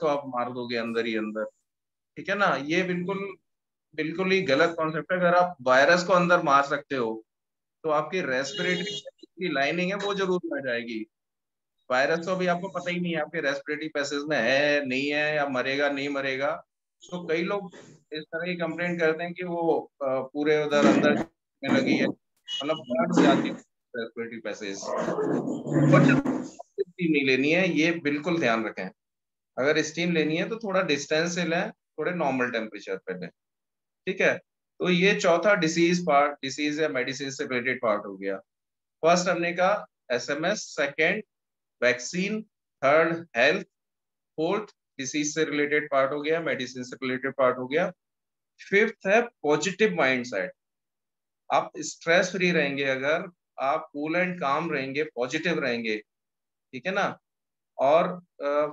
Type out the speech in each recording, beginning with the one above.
को आप मार दोगे अंदर ही अंदर। ठीक है ना, ये बिल्कुल बिल्कुल ही गलत कॉन्सेप्ट है। अगर आप वायरस को अंदर मार सकते हो तो आपकी रेस्पिरेटरी की लाइनिंग है वो जरूर मर जाएगी। वायरस तो अभी आपको पता ही नहीं है आपके रेस्पिरेटरी पैसेज में है नहीं है, या मरेगा नहीं मरेगा। तो कई लोग इस तरह की कंप्लेंट करते हैं कि वो पूरे उधर अंदर में लगी है, मतलब ब्लड हो जाती है रेस्पिरेटरी पैसेज। और स्टीम नहीं लेनी है, ये बिल्कुल ध्यान रखें। अगर स्टीम लेनी है तो थोड़ा डिस्टेंस से लें, थोड़े नॉर्मल टेम्परेचर पे लें। ठीक है, तो ये चौथा डिसीज या मेडिसिन से रिलेटेड पार्ट हो गया। फर्स्ट हमने कहा SMS, second vaccine, third health, fourth disease से रिलेटेड पार्ट हो गया, मेडिसिन से रिलेटेड पार्ट हो गया। फिफ्थ है पॉजिटिव माइंडसेट। आप स्ट्रेस फ्री रहेंगे अगर, आप कूल एंड काम रहेंगे, पॉजिटिव रहेंगे, ठीक है ना, और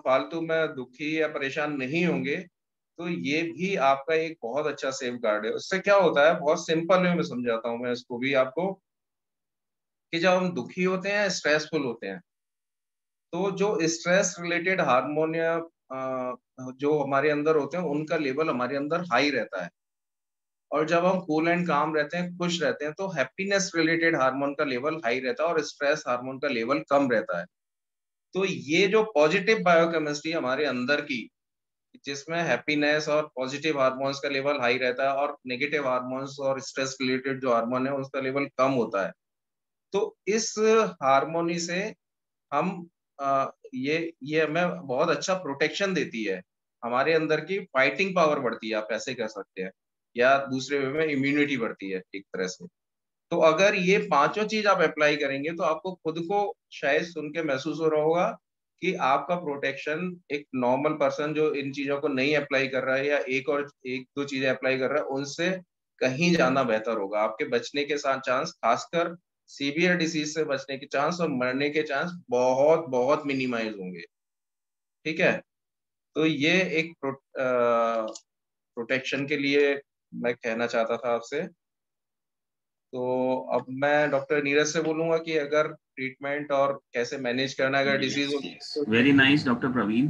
फालतू में दुखी या परेशान नहीं होंगे, तो ये भी आपका एक बहुत अच्छा सेफ गार्ड है। उससे क्या होता है, बहुत सिंपल वे में समझाता हूँ मैं इसको भी आपको, कि जब हम दुखी होते हैं, स्ट्रेसफुल होते हैं, तो जो स्ट्रेस रिलेटेड हार्मोन या जो हमारे अंदर होते हैं उनका लेवल हमारे अंदर हाई रहता है। और जब हम कूल एंड काम रहते हैं, खुश रहते हैं, तो हैप्पीनेस रिलेटेड हार्मोन का लेवल हाई रहता है और स्ट्रेस हार्मोन का लेवल कम रहता है। तो ये जो पॉजिटिव बायोकेमिस्ट्री हमारे अंदर की, जिसमें हैप्पीनेस और पॉजिटिव हार्मोन्स का लेवल हाई रहता है और नेगेटिव हार्मोन्स और स्ट्रेस रिलेटेड जो हार्मोन है उसका लेवल कम होता है, तो इस हार्मोनी से हम ये हमें बहुत अच्छा प्रोटेक्शन देती है। हमारे अंदर की फाइटिंग पावर बढ़ती है, आप ऐसे कह सकते हैं, या दूसरे वे में इम्यूनिटी बढ़ती है एक तरह से। तो अगर ये पांचों चीज आप अप्लाई करेंगे तो आपको खुद को शायद सुन के महसूस हो रहा होगा कि आपका प्रोटेक्शन एक नॉर्मल पर्सन जो इन चीजों को नहीं अप्लाई कर रहा है या एक दो चीजें अप्लाई कर रहा है उनसे कहीं ज्यादा बेहतर होगा। आपके बचने के साथ चांस, खासकर सीवियर डिसीज से बचने के चांस और मरने के चांस बहुत बहुत मिनिमाइज होंगे। ठीक है, तो ये एक प्रोटेक्शन के लिए मैं कहना चाहता था आपसे। तो अब मैं डॉक्टर नीरज से बोलूंगा कि अगर ट्रीटमेंट और कैसे मैनेज करना है अगर डिसीज हो। Very nice doctor Praveen.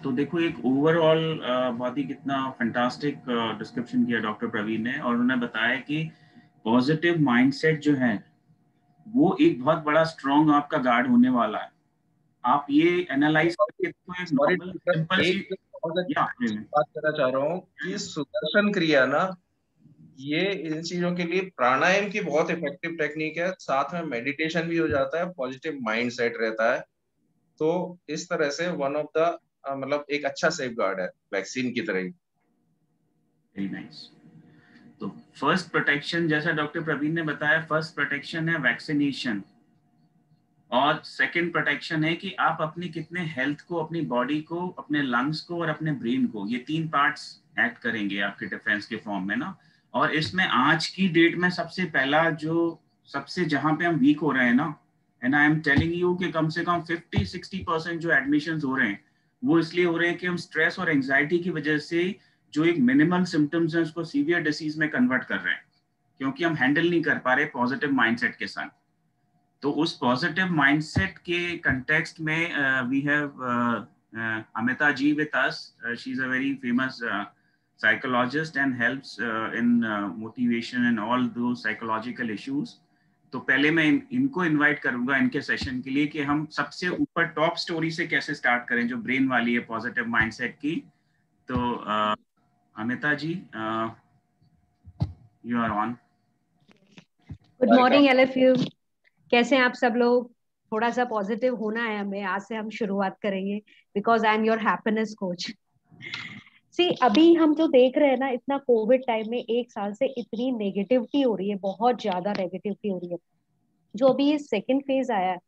तो देखो एक ओवरऑल बहुत ही कितना फैंटास्टिक डिस्क्रिप्शन किया डॉक्टर प्रवीण ने, और उन्होंने बताया कि पॉजिटिव माइंडसेट जो है वो एक बहुत बड़ा स्ट्रॉन्ग आपका गार्ड होने वाला है। आप ये एनालाइज करके देखो, एक सॉरी नॉर्मल डॉक्टर, सिंपल सी एक बहुत या अच्छी बात करना चाह रहा हूँ कि सुदर्शन क्रिया ना, ये इन चीजों के लिए प्राणायाम की बहुत इफेक्टिव टेक्निक है, साथ में मेडिटेशन भी हो जाता है, पॉजिटिव माइंड सेट रहता है। तो इस तरह से वन ऑफ द मतलब एक अच्छा सेफ गार्ड है वैक्सीन की तरह ही। Very nice. तो फर्स्ट प्रोटेक्शन जैसा डॉक्टर प्रवीण ने बताया, फर्स्ट प्रोटेक्शन है वैक्सीनेशन, और सेकंड प्रोटेक्शन है कि आप अपनी कितने हेल्थ को, अपनी बॉडी को, अपने लंग्स को और अपने ब्रेन को, ये तीन पार्ट्स एक्ट करेंगे आपके डिफेंस के फॉर्म में ना। और इसमें आज की डेट में सबसे पहला जो सबसे जहां पे हम वीक हो रहे हैं ना, and I am telling you कि कम से कम 50-60% जो एडमिशन हो रहे हैं वो इसलिए हो रहे हैं कि हम स्ट्रेस और एंजाइटी की वजह से जो एक मिनिमल सिम्टम्स है उसको सीवियर डिसीज में कन्वर्ट कर रहे हैं, क्योंकि हम हैंडल नहीं कर पा रहे पॉजिटिव माइंडसेट के साथ। तो उस पॉजिटिव माइंडसेट के कंटेक्स्ट में we have Amita ji with us. She is a very famous psychologist and helps in motivation and all those psychological issues. तो पहले मैं इनको इनवाइट करूंगा इनके सेशन के लिए कि हम सबसे ऊपर टॉप स्टोरी से कैसे स्टार्ट करें जो ब्रेन वाली है पॉजिटिव माइंडसेट की। तो Amita ji, you are on. Good morning LFU, कैसे हैं आप सब लोग? थोड़ा सा पॉजिटिव होना है हमें, आज से हम शुरुआत करेंगे, because I am your happiness coach. See, अभी हम जो देख रहे हैं ना, इतना कोविड टाइम में 1 साल से इतनी नेगेटिविटी हो रही है, बहुत ज्यादा नेगेटिविटी हो रही है। जो अभी ये सेकंड फेज आया है,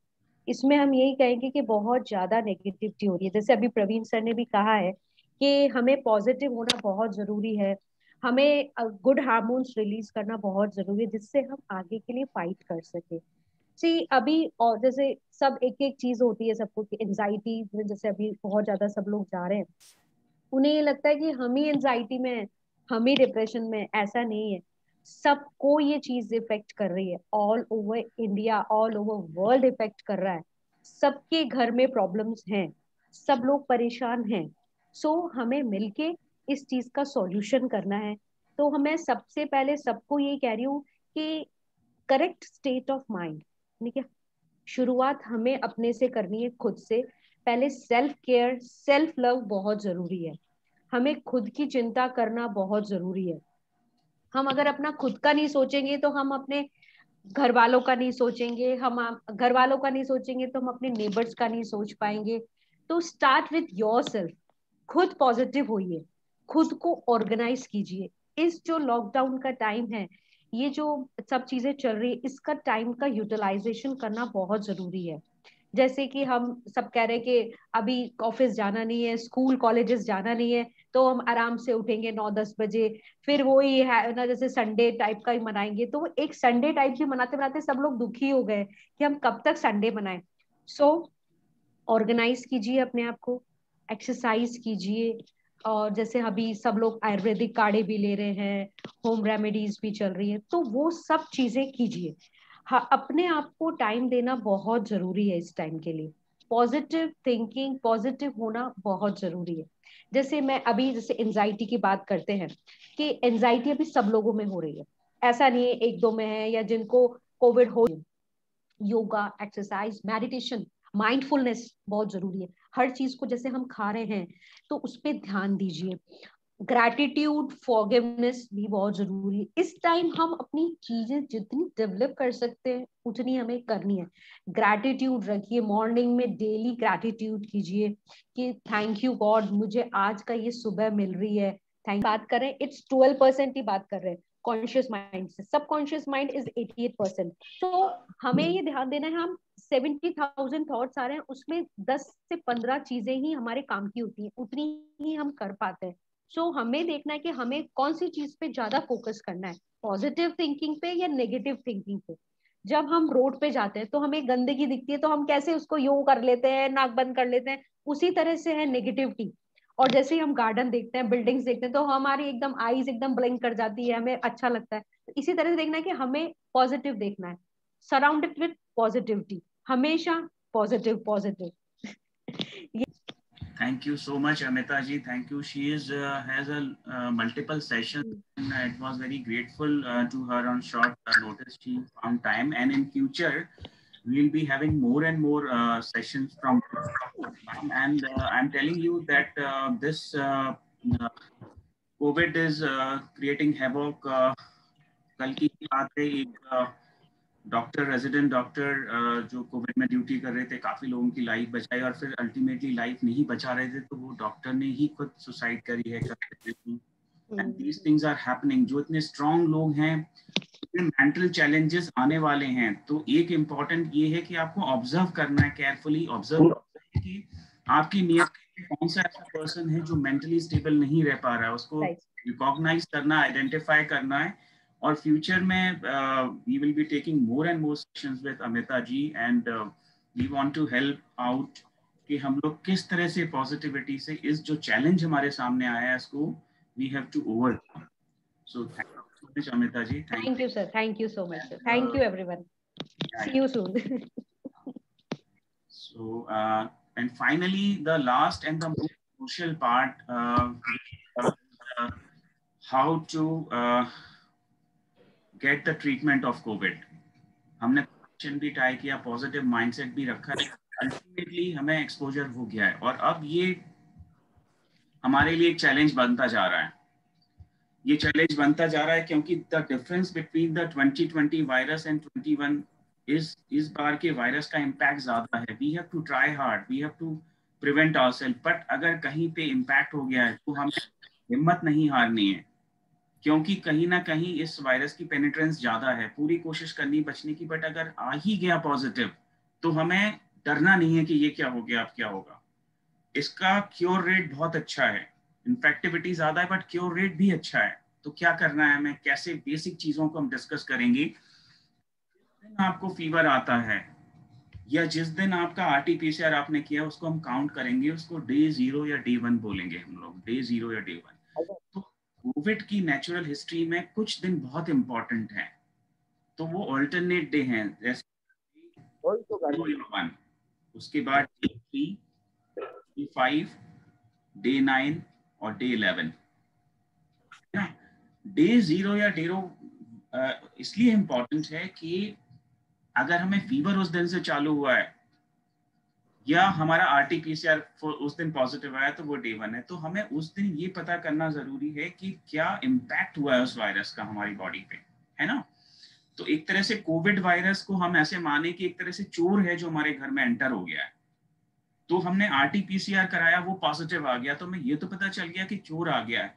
इसमें हम यही कहेंगे कि बहुत ज्यादा नेगेटिविटी हो रही है। जैसे अभी प्रवीण सर ने भी कहा है कि हमें पॉजिटिव होना बहुत जरूरी है, हमें गुड हार्मोन्स रिलीज करना बहुत जरूरी है, जिससे हम आगे के लिए फाइट कर सके। सी, अभी और जैसे सब एक एक चीज होती है सबको, कि एंजाइटी में जैसे अभी बहुत ज्यादा सब लोग जा रहे हैं, उन्हें ये लगता है कि हम ही एंजाइटी में है, हम ही डिप्रेशन में है। ऐसा नहीं है, सबको ये चीज इफेक्ट कर रही है, all over India, all over world effect कर रहा है। सबके घर में प्रॉब्लम्स हैं, सब लोग परेशान हैं। सो हमें मिलके इस चीज का सॉल्यूशन करना है। तो हमें सबसे पहले सबको ये कह रही हूँ कि करेक्ट स्टेट ऑफ माइंड, ठीक है, शुरुआत हमें अपने से करनी है, खुद से। पहले सेल्फ केयर, सेल्फ लव बहुत जरूरी है। हमें खुद की चिंता करना बहुत जरूरी है। हम अगर अपना खुद का नहीं सोचेंगे तो हम अपने घर वालों का नहीं सोचेंगे, हम घर वालों का नहीं सोचेंगे तो हम अपने नेबर्स का नहीं सोच पाएंगे। तो स्टार्ट विथ योर सेल्फ। खुद पॉजिटिव होइए, खुद को ऑर्गेनाइज कीजिए। इस जो लॉकडाउन का टाइम है, ये जो सब चीजें चल रही है, इसका टाइम का यूटिलाइजेशन करना बहुत जरूरी है। जैसे कि हम सब कह रहे हैं कि अभी ऑफिस जाना नहीं है, स्कूल कॉलेजेस जाना नहीं है, तो हम आराम से उठेंगे 9-10 बजे, फिर वही है ना, जैसे संडे टाइप का ही मनाएंगे। तो वो एक संडे टाइप भी मनाते मनाते सब लोग दुखी हो गए कि हम कब तक संडे मनाएं। सो ऑर्गेनाइज कीजिए अपने आप को, एक्सरसाइज कीजिए, और जैसे अभी सब लोग आयुर्वेदिक काढ़े भी ले रहे हैं, होम रेमेडीज भी चल रही है, तो वो सब चीजें कीजिए। हाँ, अपने आप को टाइम देना बहुत जरूरी है इस टाइम के लिए। पॉजिटिव थिंकिंग, पॉजिटिव होना बहुत जरूरी है। जैसे मैं अभी जैसे एंजाइटी की बात करते हैं, कि एंजाइटी अभी सब लोगों में हो रही है, ऐसा नहीं है एक दो में है या जिनको कोविड हो। योगा, एक्सरसाइज, मेडिटेशन, माइंडफुलनेस बहुत जरूरी है। हर चीज को, जैसे हम खा रहे हैं तो उस पर ध्यान दीजिए। ग्रैटिट्यूड, फॉरगिवनेस भी बहुत जरूरी है। इस टाइम हम अपनी चीजें जितनी डेवलप कर सकते हैं उतनी हमें करनी है। ग्रैटिट्यूड रखिए, मॉर्निंग में डेली ग्रैटिट्यूड कीजिए कि थैंक यू गॉड, मुझे आज का ये सुबह मिल रही है। थैंक बात कर रहे हैं, इट्स 12% ही बात कर रहे हैं कॉन्शियस माइंड से, सब कॉन्शियस माइंड इज 88%। तो हमें ये ध्यान देना है, हम 70,000 थॉट्स आ रहे हैं, उसमें 10 से 15 चीजें ही हमारे काम की होती है, उतनी ही हम कर पाते हैं। सो हमें देखना है कि हमें कौन सी चीज पे ज्यादा फोकस करना है, पॉजिटिव थिंकिंग पे या नेगेटिव थिंकिंग पे। जब हम रोड पे जाते हैं तो हमें गंदगी दिखती है तो हम कैसे उसको यूं कर लेते हैं, नाक बंद कर लेते हैं, उसी तरह से है नेगेटिविटी। और जैसे ही हम गार्डन देखते हैं, बिल्डिंग्स देखते हैं, तो हमारी एकदम आईज एकदम ब्लिंक कर जाती है, हमें अच्छा लगता है। तो इसी तरह से देखना है कि हमें पॉजिटिव देखना है, सराउंडेड विथ पॉजिटिविटी, हमेशा positive positive. Thank you so much, Amita ji. Thank you. She is has a multiple sessions, and it was very grateful to her on short notice. She found time, and in future, we'll be having more and more sessions from. And I'm telling you that this COVID is creating havoc. कल की बात है, एक doctor, resident doctor जो Covid में duty कर रहे थे, काफी लोगों की लाइफ बचाई, और फिर अल्टीमेटली लाइफ नहीं बचा रहे थे तो वो डॉक्टर ने ही खुद सुसाइड करी है। And these things are happening. जो इतने स्ट्रांग लोग हैं, इतने मेंटल चैलेंजेस आने वाले हैं, तो एक इम्पॉर्टेंट ये है कि आपको ऑब्जर्व करना है, केयरफुली ऑब्जर्व कि आपकी नियत कौन सा ऐसा पर्सन है जो मेंटली स्टेबल नहीं रह पा रहा है, उसको रिकॉग्नाइज करना, आइडेंटिफाई करना है। और फ्यूचर में we will be taking more and more sessions with Amita ji, and we want to help out कि हम लोग किस तरह से पॉजिटिविटी से इस जो चैलेंज हमारे सामने आया है इसको we have to overcome. So thank you so much, Amita ji. Thank you, sir. Thank you so much, sir. Thank you, everyone. See you soon. So, and finally, the last and the most crucial part, how to get the treatment of COVID. हमने question भी try किया, positive mindset भी रखा है, ultimately हमें exposure हो गया है, और अब ये हमारे लिए एक चैलेंज बनता जा रहा है। ये चैलेंज बनता जा रहा है क्योंकि the difference between the 2020 virus and 21 इस बार के वायरस का इम्पैक्ट ज्यादा है। We have to try hard, we have to prevent ourself, but अगर कहीं पे इम्पैक्ट हो गया है तो हमें हिम्मत नहीं हारनी है, क्योंकि कहीं ना कहीं इस वायरस की पेनिट्रेंस ज्यादा है। पूरी कोशिश करनी बचने की, बट अगर आ ही गया पॉजिटिव तो हमें डरना नहीं है कि ये क्या हो गया, अब क्या होगा। इसका क्योर रेट बहुत अच्छा है, इन्फेक्टिविटी ज्यादा है बट क्योर रेट भी अच्छा है। तो क्या करना है हमें, कैसे, बेसिक चीजों को हम डिस्कस करेंगे। जिस दिन आपको फीवर आता है या जिस दिन आपका आरटीपीसीआर आपने किया, उसको हम काउंट करेंगे, उसको डे 0 या डे 1 बोलेंगे हम लोग, डे 0 या डे 1। तो कोविड की नेचुरल हिस्ट्री में कुछ दिन बहुत इंपॉर्टेंट हैं, तो वो अल्टरनेट डे हैं, जैसे 1, उसके बाद डे 3, डे 5, डे 9 और डे 11 ना। डे 0 या डे इसलिए इम्पोर्टेंट है कि अगर हमें फीवर उस दिन से चालू हुआ है या हमारा RT-PCR उस दिन पॉजिटिव आया तो वो डे 1 है, तो हमें उस दिन ये पता करना जरूरी है कि क्या इम्पैक्ट हुआ है उस वायरस का हमारी बॉडी पे, है ना। तो एक तरह से कोविड वायरस को हम ऐसे माने कि एक तरह से चोर है जो हमारे घर में एंटर हो गया है। तो हमने RT-PCR कराया, वो पॉजिटिव आ गया, तो हमें ये तो पता चल गया कि चोर आ गया है,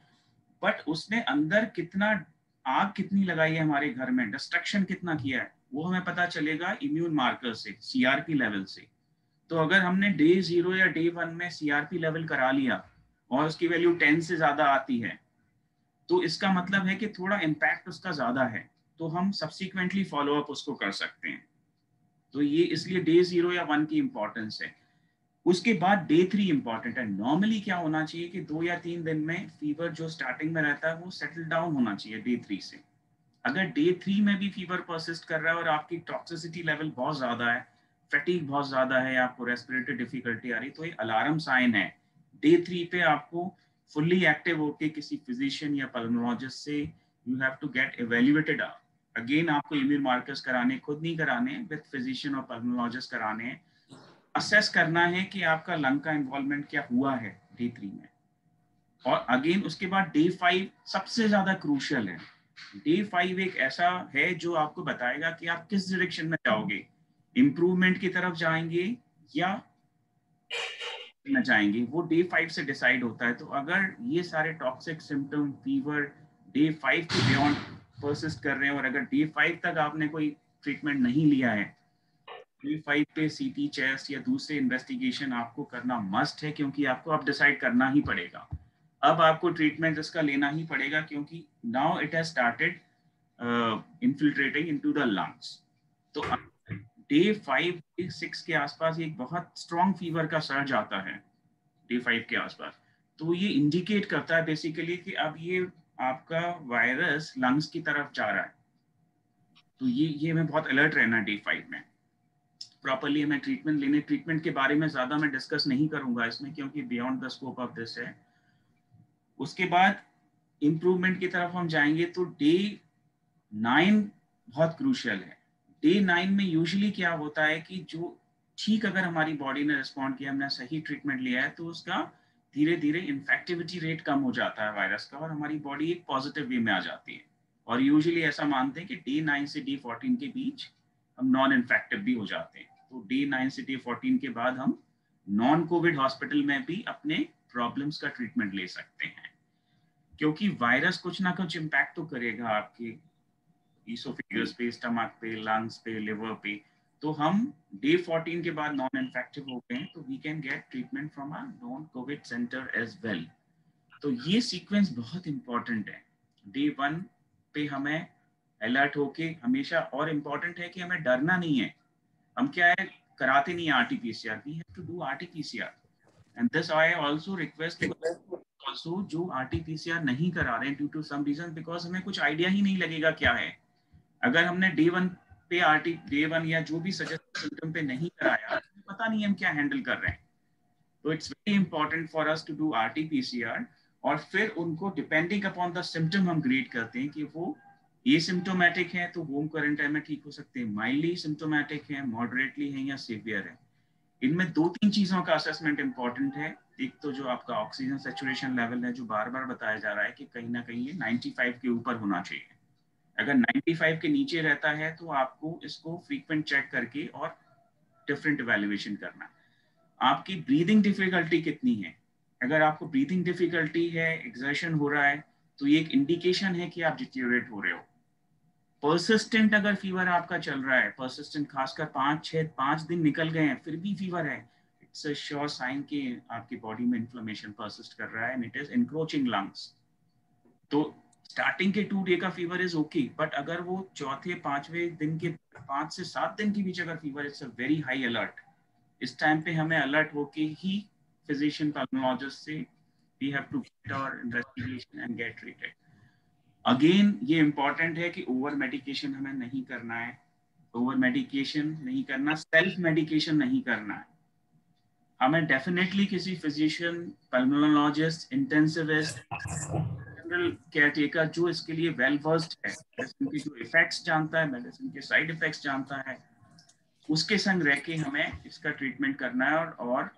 बट उसने अंदर कितना आग कितनी लगाई है हमारे घर में, डिस्ट्रक्शन कितना किया है, वो हमें पता चलेगा इम्यून मार्कर से, CRP लेवल से। तो अगर हमने डे 0 या डे 1 में CRP लेवल करा लिया और उसकी वैल्यू 10 से ज्यादा आती है, तो इसका मतलब है कि थोड़ा इम्पैक्ट उसका ज्यादा है, तो हम सब्सिक्वेंटली फॉलो अप उसको कर सकते हैं। तो ये इसलिए डे 0 या 1 की इंपॉर्टेंस है। उसके बाद डे 3 इंपॉर्टेंट है। नॉर्मली क्या होना चाहिए कि 2 या 3 दिन में फीवर जो स्टार्टिंग में रहता है वो सेटल डाउन होना चाहिए डे 3 से। अगर डे 3 में भी फीवर परसिस्ट कर रहा है और आपकी टॉक्सिसिटी लेवल बहुत ज्यादा है, फैटीग बहुत ज्यादा है, आपको रेस्पिरेटरी डिफिकल्टी आ रही, तो ये अलार्म साइन है। डे 3 पे आपको फुल्ली एक्टिव होके किसी फिजिशियन या पल्मोलॉजिस्ट से you have to get evaluated. Again आपको इम्यून मार्कर्स कराने, खुद नहीं कराने, विद फिजिशियन और पल्मोलॉजिस्ट कराने। असेस करना है कि आपका लंग का इन्वॉल्वमेंट क्या हुआ है डे 3 में। और अगेन उसके बाद डे 5 सबसे ज्यादा क्रूशियल है। डे 5 एक ऐसा है जो आपको बताएगा कि आप किस डायरेक्शन में जाओगे, इंप्रूवमेंट की तरफ जाएंगे या न जाएंगे, वो डे 5 से डिसाइड होता है। तो अगर ये सारे टॉक्सिक सिम्टम, फीवर डे 5 के बियॉन्ड परसिस्ट कर रहे हैं और अगर डे 5 तक आपने कोई ट्रीटमेंट नहीं लिया है, डे 5 पे CT, चेस्ट या दूसरे इन्वेस्टिगेशन आपको करना मस्ट है, क्योंकि आपको अब डिसाइड करना ही पड़ेगा। अब आपको ट्रीटमेंट इसका लेना ही पड़ेगा, क्योंकि now it has started infiltrating into the lungs. तो डे 5 6 के आसपास एक बहुत स्ट्रॉन्ग फीवर का सर्ज आता है डे 5 के आसपास। तो ये इंडिकेट करता है बेसिकली कि अब ये आपका वायरस लंग्स की तरफ जा रहा है। तो ये हमें बहुत अलर्ट रहना है डे 5 में। प्रॉपरली हमें ट्रीटमेंट लेने, ट्रीटमेंट के बारे में ज्यादा मैं डिस्कस नहीं करूंगा इसमें, क्योंकि beyond the scope of this है। उसके बाद इम्प्रूवमेंट की तरफ हम जाएंगे तो डे 9 बहुत क्रूशियल है। डे 9 में यूजुअली क्या होता है कि जो ठीक अगर हमारी बॉडी ने रिस्पॉन्ड किया, हमने सही ट्रीटमेंट लिया है, तो उसका धीरे धीरे इन्फेक्टिविटी रेट कम हो जाता है वायरस का, और हमारी बॉडी एक पॉजिटिव वे में आ जाती है। और यूजुअली ऐसा मानते हैं कि डे 9 से डे 14 के बीच हम नॉन इन्फेक्टिव भी हो जाते हैं। तो डे 9 से डे 14 के बाद हम नॉन कोविड हॉस्पिटल में भी अपने प्रॉब्लम्स का ट्रीटमेंट ले सकते हैं, क्योंकि वायरस कुछ ना कुछ इम्पैक्ट तो करेगा आपके ईसोफेगस पे, स्टमक पे, लंग्स पे, लिवर पे। तो हम डे 14 के बाद नॉन इन्फेक्टिव हो गए तो we can get treatment from a non COVID centre as well. तो ये सीक्वेंस बहुत इंपॉर्टेंट है। डे 1 पे हमें अलर्ट होके हमेशा, और इम्पॉर्टेंट है कि हमें डरना नहीं है। हम क्या है, कराते नहीं RT-PCR, we have to do RT-PCR। And this I also request also जो RT-PCR नहीं करा रहे हैं due to some reason, because हमें कुछ आइडिया ही नहीं लगेगा क्या है। अगर हमने डे 1 पे डे 1 या जो भी सजेस्ट सिम्टम पे नहीं कराया, पता नहीं हम क्या हैंडल कर रहे हैं। तो it's very important for us to do RT-PCR। और फिर उनको डिपेंडिंग अपॉन द सिम्टम हम ग्रेड करते हैं कि वो एसिम्टोमेटिक है तो होम क्वारंटाइन में ठीक हो सकते हैं, माइल्डली सिम्टोमेटिक है, मॉडरेटली है या सीवियर है। इनमें 2-3 चीजों का असेसमेंट इंपॉर्टेंट है। एक तो जो आपका ऑक्सीजन सैचुरेशन लेवल है, जो बार बार बताया जा रहा है कि कहीं ना कहीं ये 95 के ऊपर होना चाहिए। अगर 95 के नीचे रहता है तो आपको इसको फ्रीक्वेंट चेक करके और डिफरेंट इवैल्यूएशन करना। आपकी ब्रीदिंग डिफिकल्टी कितनी है, अगर आपको ब्रीदिंग डिफिकल्टी है, एक्सर्शन हो रहा है, तो ये एक इंडिकेशन है कि आप डिटेरियोरेट हो रहे हो। परसिस्टेंट अगर फीवर आपका चल रहा है, परसिस्टेंट खासकर 5 दिन निकल गए हैं फिर भी फीवर है, इट्स अ श्योर साइन कि आपकी बॉडी में इन्फ्लेमेशन परसिस्ट कर रहा है and it is encroaching lungs. तो स्टार्टिंग के 2 डे का फीवर इज ओके, बट अगर वो चौथे 5वें दिन के 5 से 7 दिन के बीच अगर fever, it's a very high alert. इस टाइम पे हमें अलर्ट होके ही फिजिशियन पल्मोलॉजिस्ट से we have to get our investigation and get treated. Again ये इंपॉर्टेंट है कि ओवर मेडिकेशन हमें नहीं करना है, ओवर मेडिकेशन नहीं करना, सेल्फ मेडिकेशन नहीं करना है। हमें डेफिनेटली किसी physician, pulmonologist, intensivist, general care taker जो इसके लिए वेल वर्स्ड है, मेडिसिन के जो इफेक्ट्स जानता है, मेडिसिन के साइड इफेक्ट्स जानता है, उसके संग रह के हमें इसका ट्रीटमेंट करना है और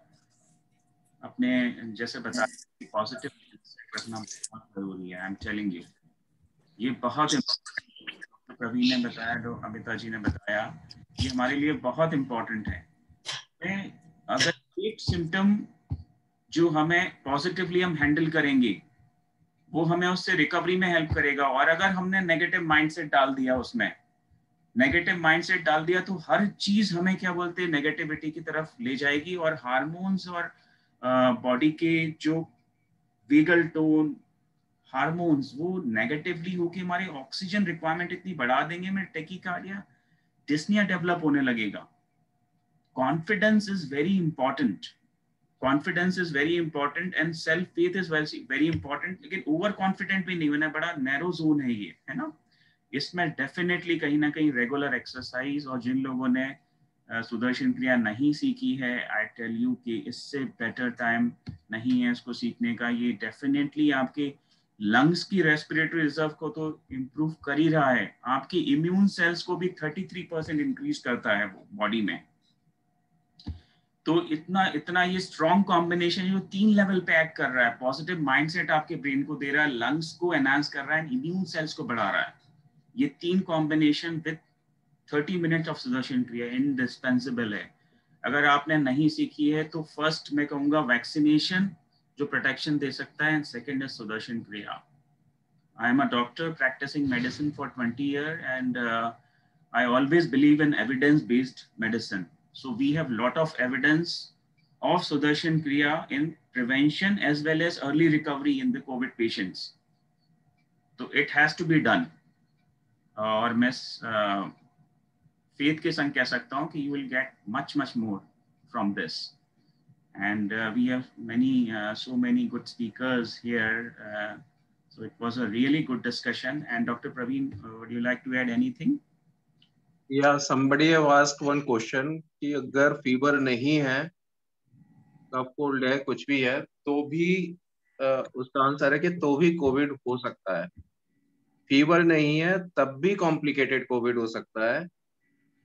अपने जैसे बता पॉजिटिव रखना बहुत जरूरी है। आई एम टेलिंग यू, ये बहुत डॉक्टर प्रवीण ने बताया, डॉक्टर अमिता जी ने बताया, ये हमारे लिए बहुत इम्पोर्टेंट है। अगर एक सिम्टम जो हमें पॉजिटिवली हम हैंडल करेंगे वो हमें उससे रिकवरी में हेल्प करेगा, और अगर हमने नेगेटिव माइंडसेट डाल दिया, उसमें नेगेटिव माइंडसेट डाल दिया तो हर चीज हमें क्या बोलते हैं नेगेटिविटी की तरफ ले जाएगी, और हार्मोन्स और बॉडी के जो वीगल टोन हार्मोन्स वो नेगेटिवली होके हमारे ऑक्सीजन रिक्वायरमेंट इतनी बढ़ा देंगे, में टेकीकार्डिया, डिस्निया डेवलप होने लगेगा। Confidence is very important, confidence is very important and self faith is very important, लेकिन ओवर कॉन्फिडेंट भी नहीं होना, बड़ा नैरो जोन है ये, है ना। इसमें डेफिनेटली कहीं ना कहीं रेगुलर एक्सरसाइज, और जिन लोगों ने सुदर्शन क्रिया नहीं सीखी है, आई टेल यू कि इससे बेटर टाइम नहीं है इसको सीखने का। ये डेफिनेटली आपके लंग्स की रेस्पिरेटरी रिजर्व को तो इम्प्रूव कर ही रहा है, आपकी इम्यून सेल्स को भी 33% इंक्रीज करता है वो बॉडी में। तो इतना इतना ये स्ट्रॉन्ग कॉम्बिनेशन जो 3 लेवल पे एक्ट कर रहा है, पॉजिटिव माइंडसेट आपके ब्रेन को दे रहा है, लंग्स को एनहांस कर रहा है, इम्यून सेल्स को बढ़ा रहा है, ये 3 combination with 30 minute of Sudarshan क्रिया इंडिस्पेंसिबल है। अगर आपने नहीं सीखी है तो फर्स्ट मैं कहूँगा वैक्सीनेशन जो प्रोटेक्शन दे सकता है, and second is Sudarshan Kriya. I am a doctor practising medicine for 20 years and I always believe in evidence based medicine. So we have lot of evidence of Sudarshan Kriya in prevention as well as early recovery in the COVID patients. So it has to be done. और मैं faith के संग कह सकता हूँ कि you will get much more from this. And we have so many good speakers here. So it was a really good discussion. And Dr. Praveen, would you like to add anything? Yeah, somebody have asked one question कि अगर fever नहीं है, cough cold है, कुछ भी है, तो भी उसका आंसर है कि तो भी कोविड हो सकता है। फीवर नहीं है तब भी कॉम्प्लिकेटेड कोविड हो सकता है।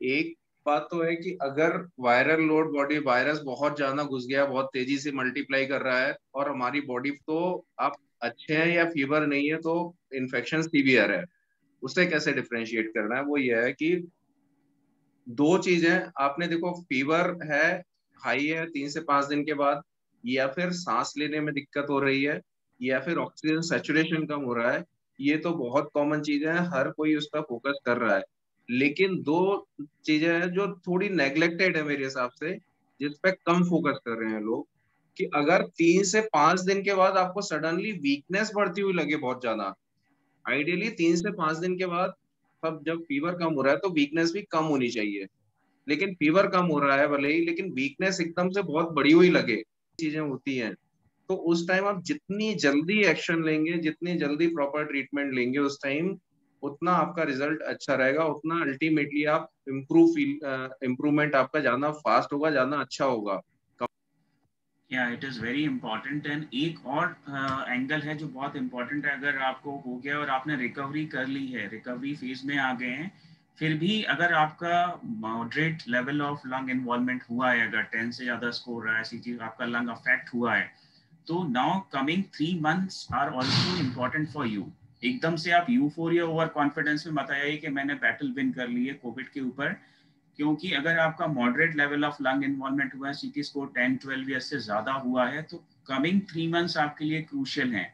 एक बात तो है कि अगर वायरल लोड बॉडी, वायरस बहुत ज्यादा घुस गया, बहुत तेजी से मल्टीप्लाई कर रहा है, और हमारी बॉडी तो आप अच्छे हैं या फीवर नहीं है तो इन्फेक्शन सीवियर है, उससे कैसे डिफरेंशिएट करना है, वो ये है कि दो चीजें आपने देखो, फीवर है, हाई है 3 से 5 दिन के बाद, या फिर सांस लेने में दिक्कत हो रही है, या फिर ऑक्सीजन सैचुरेशन कम हो रहा है, ये तो बहुत कॉमन चीजें हैं, हर कोई उस पर फोकस कर रहा है। लेकिन दो चीजें हैं जो थोड़ी नेग्लेक्टेड है मेरे हिसाब से, जिस पे कम फोकस कर रहे हैं लोग, कि अगर 3 से 5 दिन के बाद आपको सडनली वीकनेस बढ़ती हुई लगे बहुत ज्यादा, आइडियली 3 से 5 दिन के बाद, तब जब फीवर कम हो रहा है तो वीकनेस भी कम होनी चाहिए। लेकिन फीवर कम हो रहा है भले ही, लेकिन वीकनेस एकदम से बहुत बड़ी हुई लगे, चीजें होती हैं, तो उस टाइम आप जितनी जल्दी एक्शन लेंगे, जितनी जल्दी प्रॉपर ट्रीटमेंट लेंगे, उस टाइम उतना आपका रिजल्ट अच्छा रहेगा, उतना अल्टीमेटली आप इम्प्रूवमेंट आपका ज्यादा फास्ट होगा, ज्यादा अच्छा होगा। Yeah, it is very important. And एक और एंगल है जो बहुत इम्पोर्टेंट है, अगर आपको हो गया और आपने रिकवरी कर ली है, रिकवरी फेज में आ गए हैं, फिर भी अगर आपका moderate level of lung involvement हुआ है, अगर 10 से ज़्यादा स्कोर रहा है, सीटी आपका लंग अफेक्ट हुआ है, तो now coming 3 months are also important for you. एकदम से आप यूफोरिया ओवर कॉन्फिडेंस में मत आइए कि मैंने बैटल विन कर ली है कोविड के ऊपर, क्योंकि अगर आपका moderate level of lung involvement हुआ है, सीटी स्कोर 10-12 या इससे ज्यादा हुआ है, तो कमिंग 3 months आपके लिए क्रूशियल है।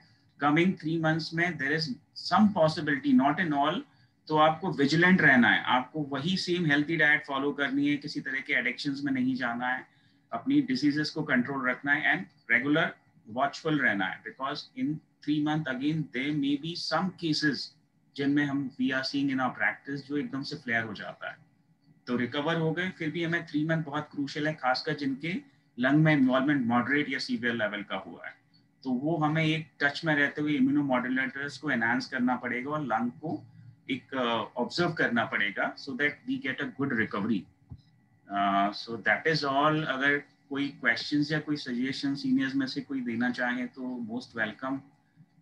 कमिंग 3 months में there is some possibility, not in all, तो आपको विजिलेंट रहना है, आपको वही सेम हेल्थी डाइट फॉलो करनी है, किसी तरह के एडिक्शंस में नहीं जाना है, अपनी डिसीजेस को कंट्रोल रखना है, एंड रेगुलर वॉचफुल रहना है, because in 3 months again there may be some cases जिनमें हम we are seeing in our practice जो एकदम से फ्लेयर हो जाता है। तो रिकवर हो गए, फिर भी हमें 3 month बहुत क्रूशियल है, खासकर जिनके लंग में इन्वॉल्वमेंट मॉडरेट या सीवियर लेवल का हुआ है, तो वो हमें एक टच में रहते हुए इम्यूनोमॉड्यूलेटर्स को एनहांस करना पड़ेगा और लंग को एक ऑब्जर्व करना पड़ेगा, so that we get a good recovery. So that is all. अगर कोई क्वेश्चंस या कोई सजेशन सीनियर्स में से कोई देना चाहे तो most welcome.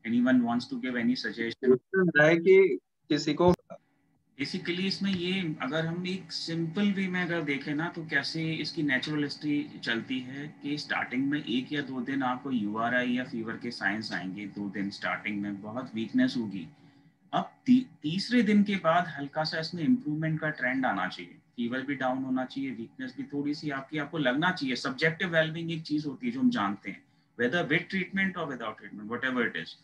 Anyone wants to give any suggestion? है कि किसी को बेसिकली इसमें ये, अगर हम एक सिंपल वे में अगर देखें ना, तो कैसे इसकी नेचुरल हिस्ट्री चलती है कि स्टार्टिंग में 1 या 2 दिन आपको URI या फीवर के साइंस आएंगे. 2 दिन स्टार्टिंग में बहुत वीकनेस होगी. अब तीसरे दिन के बाद हल्का सा इसमें इम्प्रूवमेंट का ट्रेंड आना चाहिए. फीवर भी डाउन होना चाहिए, वीकनेस भी थोड़ी सी आपको लगना चाहिए. सब्जेक्टिव वेलबींग एक चीज होती है जो हम जानते हैं, वेदर विद ट्रीटमेंट और without treatment, whatever it is.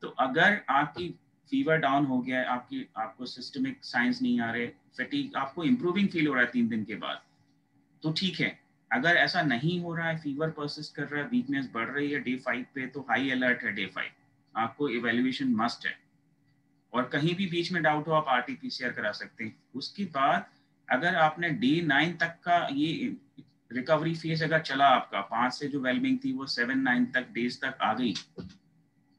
तो अगर आपकी फीवर डाउन हो गया है, आपको सिस्टमिक साइंस नहीं आ रहे, फैटीग, आपको इंप्रूविंग फील हो रहा है 3 दिन के बाद, तो ठीक है. अगर ऐसा नहीं हो रहा है, फीवर परसिस्ट कर रहा है, वीकनेस बढ़ रही है डे 5 पे, तो हाई अलर्ट है डे 5. आपको इवेल्युएशन मस्ट है. और कहीं भी बीच में डाउट हो आप RT-PCR करा सकते हैं. उसके बाद अगर आपने डे 9 तक का ये रिकवरी फेज अगर चला, आपका 5 से जो वेलबींग थी वो 7-9 तक डेज तक आ गई,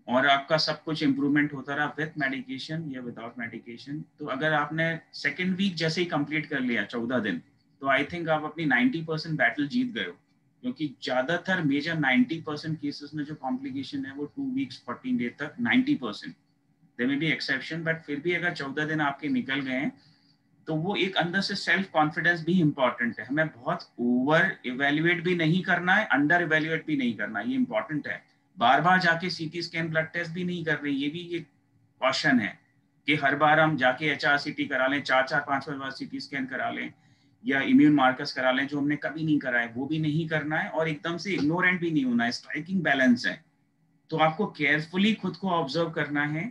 और आपका सब कुछ इंप्रूवमेंट होता रहा विद मेडिकेशन या विदाउट मेडिकेशन, तो अगर आपने सेकेंड वीक जैसे ही कंप्लीट कर लिया 14 दिन, तो आई थिंक आप अपनी 90% बैटल जीत गए हो. क्योंकि ज्यादातर मेजर 90% केसेस में जो कॉम्प्लिकेशन है वो 2 वीक्स 14 डे तक 90%. There may be exception, but फिर भी अगर 14 दिन आपके निकल गए हैं, तो वो एक अंदर से सेल्फ कॉन्फिडेंस भी इंपॉर्टेंट है. हमें बहुत ओवर इवेल्युएट भी नहीं करना है, अंडर इवेल्युएट भी नहीं करना है. ये इंपॉर्टेंट है. बार बार जाके CT स्कैन, ब्लड टेस्ट भी नहीं कर रहे. ये भी एक क्वेश्चन है कि हर बार हम जाके HRCT करा लें, 4-5 बार CT स्कैन करा लें, या इम्यून मार्कर्स करा लें जो हमने कभी नहीं कराए, वो भी नहीं करना है. और एकदम से इग्नोरेंट भी नहीं होना है. स्ट्राइकिंग बैलेंस है. तो आपको केयरफुली खुद को ऑब्जर्व करना है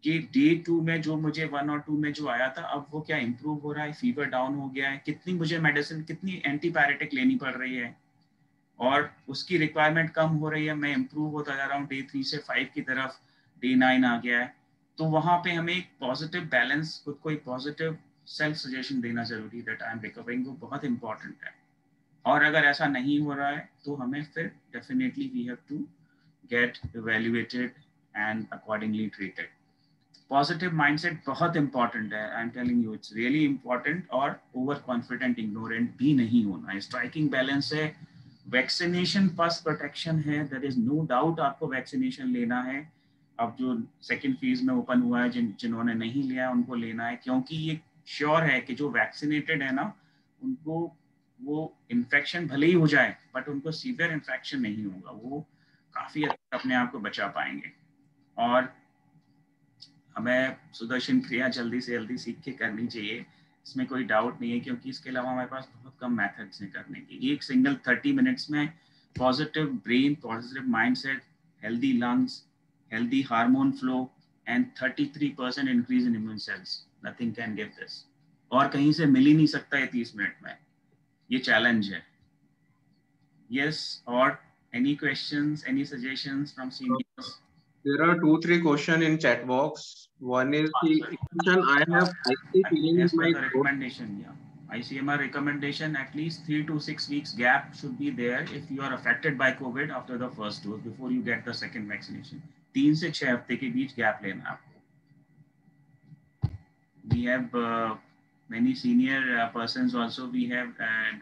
कि डे 2 में जो मुझे 1 और 2 में जो आया था, अब वो क्या इंप्रूव हो रहा है, फीवर डाउन हो गया है, कितनी मुझे मेडिसिन, कितनी एंटीबायोटिक लेनी पड़ रही है, और उसकी रिक्वायरमेंट कम हो रही है, मैं इंप्रूव होता जा रहा हूँ डे 3 से 5 की तरफ, डे 9 आ गया है. तो वहां पे हमें एक पॉजिटिव बैलेंस, खुद को एक पॉजिटिव सेल्फ सजेशन देना जरूरी है, दैट आई एम रिकवरिंग, वो बहुत इंपॉर्टेंट है. और अगर ऐसा नहीं हो रहा है तो हमें फिर definitely we have to get evaluated and accordingly treated. Positive mindset बहुत इंपॉर्टेंट है. I am telling you, it's really important. और ओवर कॉन्फिडेंट, इग्नोरेंट भी नहीं होना है. स्ट्राइकिंग बैलेंस है. वैक्सीनेशन फर्स्ट प्रोटेक्शन है, देयर इज नो डाउट. आपको वैक्सीनेशन लेना है. अब जो सेकेंड फेज में ओपन हुआ है, जिन्होंने नहीं लिया उनको लेना है, क्योंकि ये श्योर है कि जो वैक्सीनेटेड है ना, उनको वो इन्फेक्शन भले ही हो जाए, बट उनको सीवियर इन्फेक्शन नहीं होगा. वो काफी हद तक अपने आप को बचा पाएंगे. और हमें सुदर्शन क्रिया जल्दी से जल्दी सीख के करनी चाहिए, इसमें कोई डाउट नहीं है, क्योंकि इसके अलावा हमारे पास बहुत कम मेथड्स हैं करने की. एक सिंगल 30 मिनट्स में positive brain, positive mindset, healthy lungs, healthy hormone flow and 33% increase in immune cells, nothing can give this. और कहीं से मिल ही नहीं सकता है 30 मिनट में. ये चैलेंज है. यस, और any questions, any suggestions from seniors? There are 2-3 questions in chat box. One is the question I have icy feeling in As per my the throat. recommendation, yeah. ICMR recommendation, at least 3 to 6 weeks gap should be there if you are affected by COVID after the first dose, before you get the second vaccination. 3 से 6 हफ्ते के बीच gap लेना आपको. We have many senior persons also. We have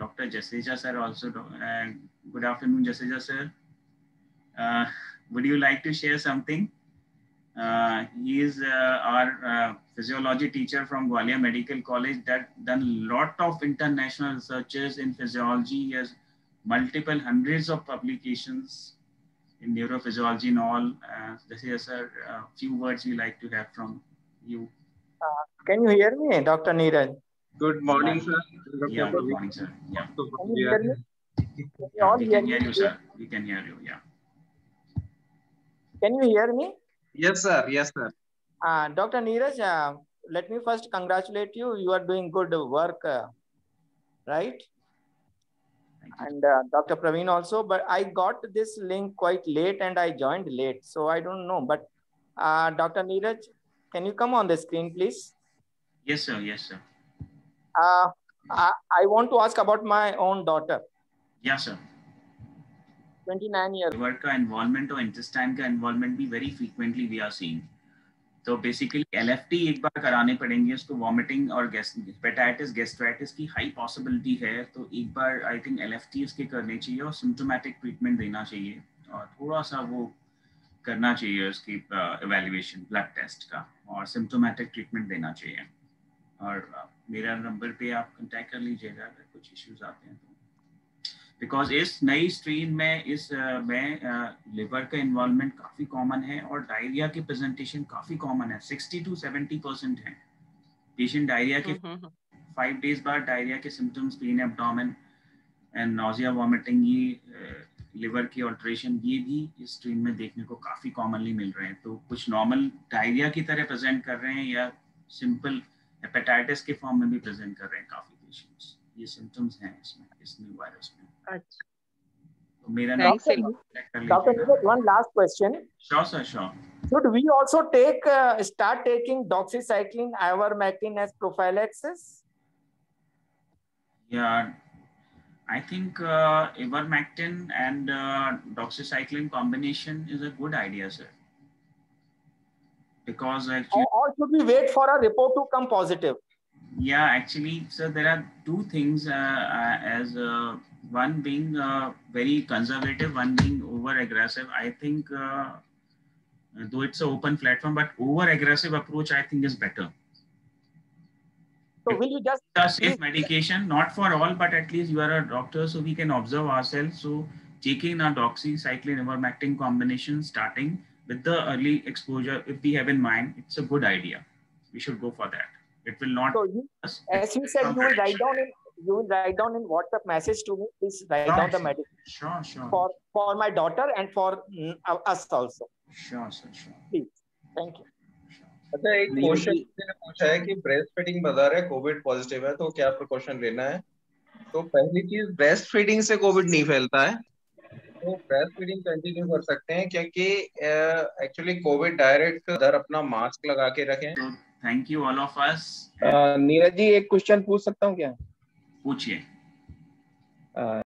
Dr. Jaseja sir also. Good afternoon, Jaseja sir. Would you like to share something? He is our physiology teacher from Gwalior Medical College that done a lot of international researches in physiology. He has multiple hundreds of publications in neurophysiology and all. Jaseja sir, few words we like to have from you. Can you hear me, Dr. Neeraj? Good morning, sir. Yeah, good morning, sir. Yeah. Can you hear me? Yeah, we can hear you, sir. We can hear you. Yeah. Can you hear me? Yes, sir. Yes, sir. Dr. Neeraj, let me first congratulate you. You are doing good work, right? And Dr. Praveen also. But I got this link quite late and I joined late, so I don't know. But Dr. Neeraj, can you come on the screen, please? Yes, sir. Yes, sir. I want to ask about my own daughter. Yes, sir. 29 years. Liver का involvement और intestine का involvement भी very frequently we are seeing. तो basically LFT एक बार कराने पड़ेंगे उसको, vomiting और हेपेटाइटिस गैस्ट्राइटिस की हाई पॉसिबिलिटी है, तो एक बार आई थिंक LFT उसके करने चाहिए और सिम्टोमेटिक ट्रीटमेंट देना चाहिए और थोड़ा सा वो करना चाहिए उसकी इवैल्यूएशन ब्लड टेस्ट का और सिम्टोमेटिक ट्रीटमेंट देना चाहिए। और मेरा नंबर पे आप कांटेक्ट कर लीजिएगा अगर कुछ इश्यूज आते हैं तो, बिकॉज इस नई स्ट्रेन में लिवर का इन्वॉल्वमेंट काफ़ी कॉमन है और डायरिया की प्रेजेंटेशन काफ़ी कॉमन है, 60 to 70% है पेशेंट डायरिया के 5 days बाद डायरिया के symptoms, pen abdomen and nausea vomiting, ये लिवर की ऑल्ट्रेशन, ये भी इस स्ट्रेन में देखने को काफ़ी कॉमनली मिल रहे हैं। तो कुछ नॉर्मल डायरिया की तरह प्रेजेंट कर रहे हैं या सिंपल हेपेटाइटिस के फॉर्म में भी प्रेजेंट कर रहे हैं काफ़ी पेशेंट्स, ये सिम्टम्स हैं इसमें, इस न्यू वायरस में। अच्छा, तो मेरा Dr. Neeraj, one last question. Sure. Should we also start taking doxycycline, ivermectin as prophylaxis? Yeah, I think ivermectin and doxycycline combination is a good idea, sir. Because actually, or should we wait for a report to come positive? Yeah, actually, sir, there are two things as one being very conservative, one being over aggressive. I think though it's an open platform, but over aggressive approach I think is better. So will you just a safe medication, not for all, but at least you are a doctor, so we can observe ourselves. So taking a doxycycline ivermectin combination starting with the early exposure, if we have in mind, it's a good idea. We should go for that. It will not. So as you said, you will write down in WhatsApp message to me. Please write down the medication. Sure. For my daughter and for us also. Sure. Please. Thank you. अच्छा, एक question ने पूछा है कि breast feeding बता रहा है Covid positive है, तो क्या प्रिकॉशन लेना है? तो पहली चीज, ब्रेस्ट फीडिंग से कोविड नहीं फैलता है, तो ब्रेस्ट फीडिंग कंटिन्यू कर सकते हैं क्योंकि एक्चुअली कोविड डायरेक्ट अगर अपना मास्क लगा के रखें। तो thank you all of us. Neeraj ji, एक क्वेश्चन पूछ सकता हूँ क्या? पूछिए।